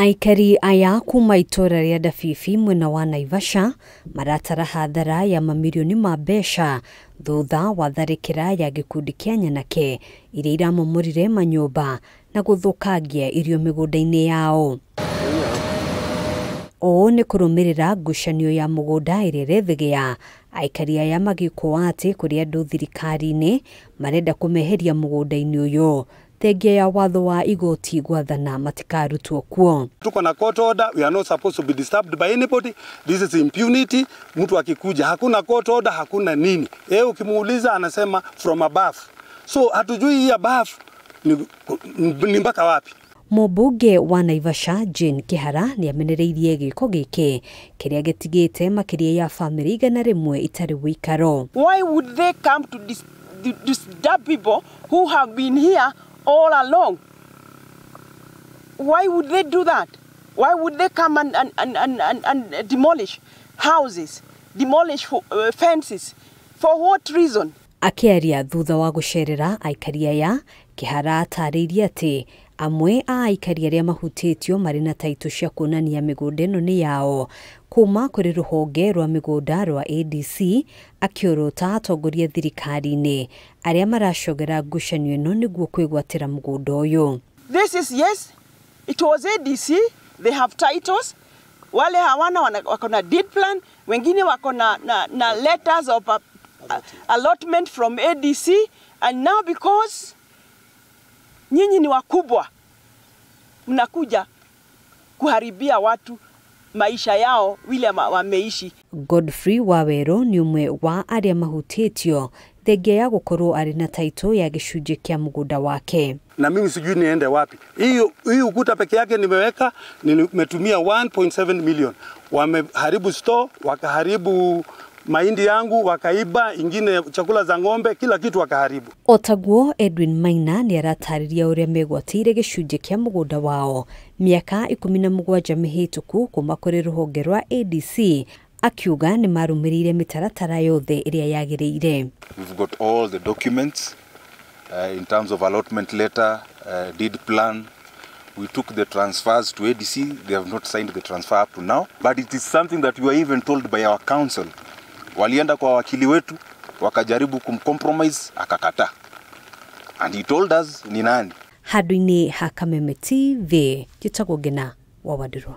Aikari aya kuma itora ria Dafifi mwena wa Naivasha maratara hadhara ya mamilioni ma mbeca thutha wa tharikira ya gikundi kia Nyanake iria iramomorire manyumba na guthukangia irio migunda-ini yao. Ni kurumirira ngucanio ya mugunda iria irethigia aikari aya magikwo ati kuri andu thirikari-ini marenda kumeheria mugunda-ini uyu tengia ya watho wa igoti gwathana matikarutwo kuo. Tuko na court order, we are not supposed to be disturbed by anybody. This is impunity. Mtu akikuja hakuna court order, hakuna nini. Ukimuuliza anasema from above. So hatujui hii above ni mpaka wapi. Mubunge wa Naivasha Jane Kihara ni amenereirie giko giki kiria getigite makiria ya family igana rimwe itari wikaro. Why would they come to disturb people who have been here all along? Why would they do that? Why would they come and demolish houses, demolish fences? For what reason? Akiaria thutha wa gucerera aikari aya, Kihara ataririe ati amwe a aikari aria mahutitio mari na taito cia kuonania migunda ino ni yao kuma kuri ruhonge rwa migunda rwa ADC, akiorota atongoria thirikari-ini aria maracogera ngucanio ino niguo kwigwatira mugunda uyu. This is, yes, it was ADC, they have titles. Wale hawana wako na deed plan, wengine wako na letters of allotment from ADC, and now because nyinyi ni wakubwa mnakuja kuharibia watu maisha yao vile wameishi. Godfrey Wawero ni umwe wa aria mahutitio thengia ya gukorwo ari na taito ya gicunje kia mugunda wake. Na mimi sijui niende wapi. Hii ukuta peke yake nimeweka, nimetumia 1.7 million. Wameharibu store, wakaharibu mahindi yangu, wakaiba ingine chakula za ng'ombe, kila kitu wakaharibu. Otaguo Edwin Maina ni aratariria uria megwatire gicunje kia mugunda wao miaka 17 mihituku kuma kuri ruhonge rwa ADC, akiuga ni marumirire mitaratara yothe iria yagiriire. We've got all the documents in terms of allotment letter, deed plan. We took the transfers to ADC. They have not signed the transfer up to now, but it is something that we were even told by our council. Walienda kwa wakili wetu wakajaribu kumcompromise akakata, and he told us ni nani. Hadwini Hakameme TV, Gitagwo Ngina wa Wadirwa.